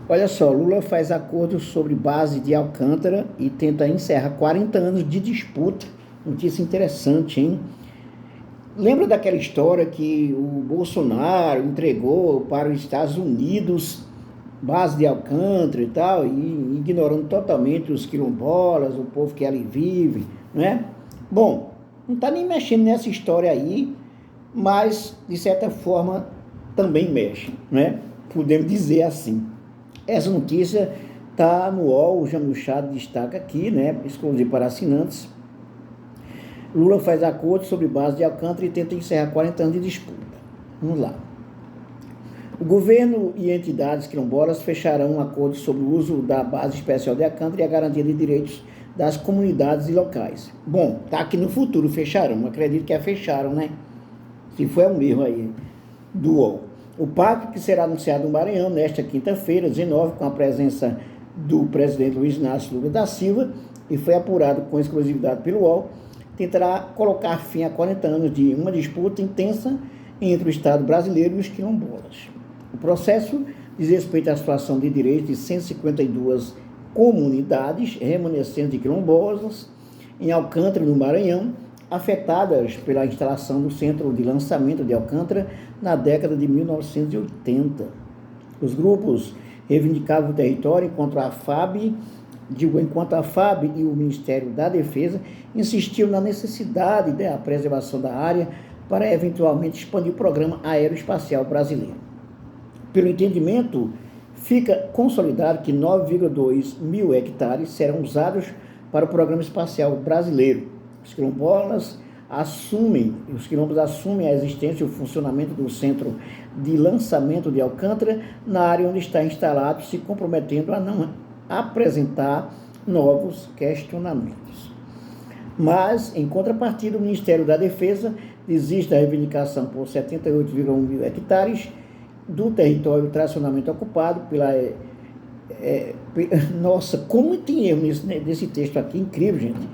Olha só, Lula faz acordo sobre base de Alcântara e tenta encerrar 40 anos de disputa. Notícia interessante, hein? Lembra daquela história que o Bolsonaro entregou para os Estados Unidos base de Alcântara e tal, e ignorando totalmente os quilombolas, o povo que ali vive, né? Bom, não está nem mexendo nessa história aí, mas, de certa forma, também mexe, né? Podemos dizer assim. Essa notícia está no UOL, o Jânio Chado destaca aqui, né? Exclusivo para assinantes. Lula faz acordo sobre base de Alcântara e tenta encerrar 40 anos de disputa. Vamos lá. O governo e entidades quilombolas fecharão um acordo sobre o uso da base especial de Alcântara e a garantia de direitos das comunidades e locais. Bom, tá aqui no futuro, fecharão. Acredito que fecharam, né? Se foi um erro aí do UOL. O pacto que será anunciado no Maranhão nesta quinta-feira, 19, com a presença do presidente Luiz Inácio Lula da Silva, e foi apurado com exclusividade pelo UOL, tentará colocar fim a 40 anos de uma disputa intensa entre o Estado brasileiro e os quilombolas. O processo diz respeito à situação de direitos de 152 comunidades remanescentes de quilombolas em Alcântara, no Maranhão, afetadas pela instalação do centro de lançamento de Alcântara na década de 1980. Os grupos reivindicavam o território enquanto a FAB e o Ministério da Defesa insistiam na necessidade da preservação da área para eventualmente expandir o programa aeroespacial brasileiro. Pelo entendimento, fica consolidado que 9,2 mil hectares serão usados para o programa espacial brasileiro. Os quilombolas assumem a existência e o funcionamento do centro de lançamento de Alcântara na área onde está instalado, se comprometendo a não apresentar novos questionamentos. Mas, em contrapartida, o Ministério da Defesa desiste da reivindicação por 78,1 mil hectares do território tradicionalmente ocupado pela... Nossa, como tem erro nesse texto aqui, incrível, gente.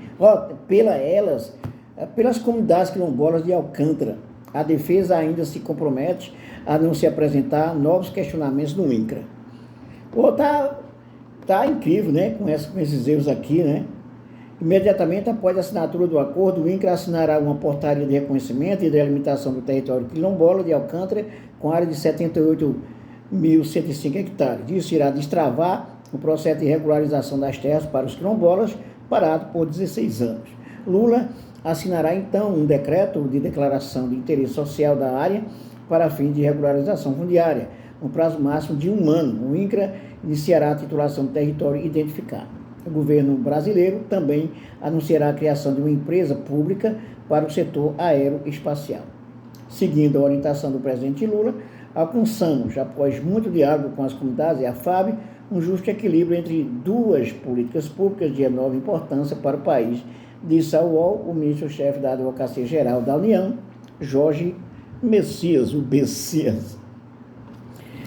Pelas comunidades quilombolas de Alcântara. A defesa ainda se compromete a não se apresentar novos questionamentos no INCRA. Pô, tá incrível, né, com esses erros aqui, né? Imediatamente após a assinatura do acordo, o INCRA assinará uma portaria de reconhecimento e delimitação do território quilombola de Alcântara com área de 78.105 hectares. Isso irá destravar o processo de regularização das terras para os quilombolas, parado por 16 anos. Lula assinará, então, um decreto de declaração de interesse social da área para fim de regularização fundiária, no prazo máximo de 1 ano. O INCRA iniciará a titulação do território identificado. O governo brasileiro também anunciará a criação de uma empresa pública para o setor aeroespacial. Seguindo a orientação do presidente Lula, alcançamos, após muito diálogo com as comunidades e a FAB, um justo equilíbrio entre duas políticas públicas de enorme importância para o país, disse ao UOL o ministro-chefe da Advocacia Geral da União, Jorge Messias, o Bessias.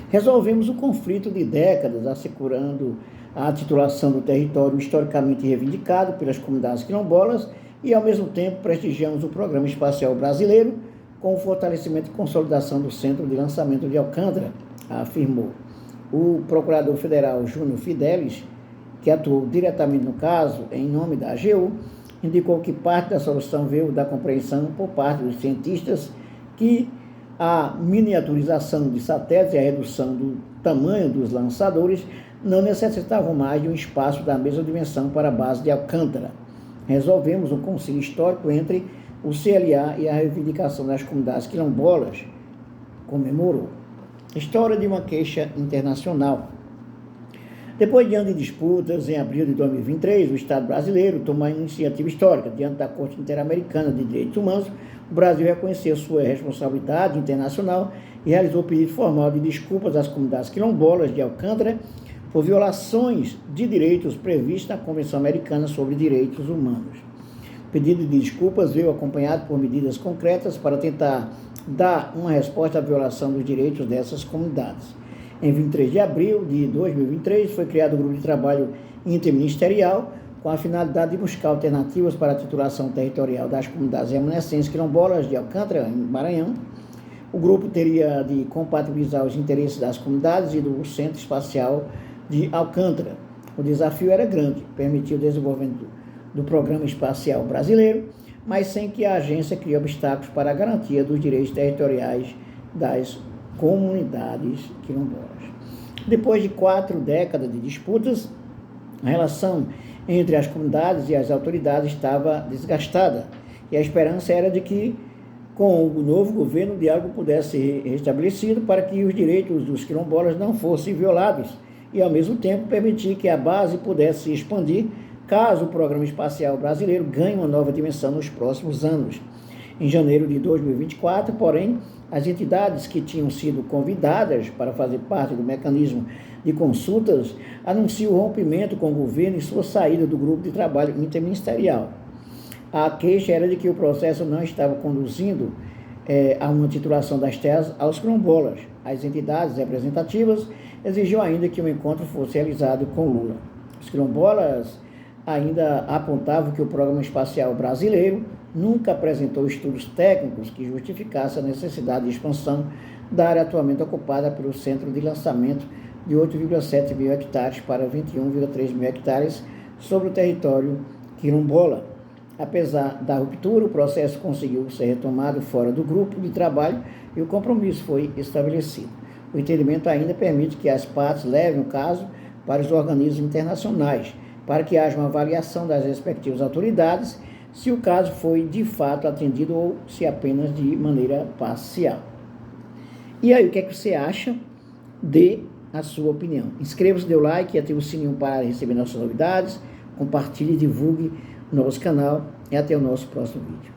Resolvemos o conflito de décadas, assegurando a titulação do território historicamente reivindicado pelas comunidades quilombolas e, ao mesmo tempo, prestigiamos o Programa Espacial Brasileiro com o fortalecimento e consolidação do Centro de Lançamento de Alcântara, afirmou. O procurador federal Júnior Fidelis, que atuou diretamente no caso, em nome da AGU, indicou que parte da solução veio da compreensão por parte dos cientistas que a miniaturização de satélites e a redução do tamanho dos lançadores não necessitavam mais de um espaço da mesma dimensão para a base de Alcântara. Resolvemos um concílio histórico entre o CLA e a reivindicação das comunidades quilombolas, comemorou. História de uma queixa internacional. Depois de anos de disputas, em abril de 2023, o Estado brasileiro tomou uma iniciativa histórica. Diante da Corte Interamericana de Direitos Humanos, o Brasil reconheceu sua responsabilidade internacional e realizou pedido formal de desculpas às comunidades quilombolas de Alcântara por violações de direitos previstos na Convenção Americana sobre Direitos Humanos. O pedido de desculpas veio acompanhado por medidas concretas para tentar dar uma resposta à violação dos direitos dessas comunidades. Em 23 de abril de 2023, foi criado um grupo de trabalho interministerial com a finalidade de buscar alternativas para a titulação territorial das comunidades remanescentes quilombolas de Alcântara, em Maranhão. O grupo teria de compatibilizar os interesses das comunidades e do Centro Espacial de Alcântara. O desafio era grande, permitiu o desenvolvimento do Programa Espacial Brasileiro, mas sem que a agência crie obstáculos para a garantia dos direitos territoriais das comunidades quilombolas. Depois de 4 décadas de disputas, a relação entre as comunidades e as autoridades estava desgastada, e a esperança era de que, com o novo governo, o diálogo pudesse ser restabelecido para que os direitos dos quilombolas não fossem violados e, ao mesmo tempo, permitir que a base pudesse se expandir caso o Programa Espacial Brasileiro ganhe uma nova dimensão nos próximos anos. Em janeiro de 2024, porém, as entidades que tinham sido convidadas para fazer parte do mecanismo de consultas anunciam o rompimento com o governo e sua saída do grupo de trabalho interministerial. A queixa era de que o processo não estava conduzindo a uma titulação das terras aos quilombolas. As entidades representativas exigiam ainda que o encontro fosse realizado com Lula. Os quilombolas ainda apontavam que o Programa Espacial Brasileiro nunca apresentou estudos técnicos que justificassem a necessidade de expansão da área atualmente ocupada pelo centro de lançamento de 8,7 mil hectares para 21,3 mil hectares sobre o território quilombola. Apesar da ruptura, o processo conseguiu ser retomado fora do grupo de trabalho e o compromisso foi estabelecido. O entendimento ainda permite que as partes levem o caso para os organismos internacionais, para que haja uma avaliação das respectivas autoridades, se o caso foi de fato atendido ou se apenas de maneira parcial. E aí, o que é que você acha? Dê a sua opinião. Inscreva-se, dê o like, ative o sininho para receber nossas novidades, compartilhe e divulgue o nosso canal e até o nosso próximo vídeo.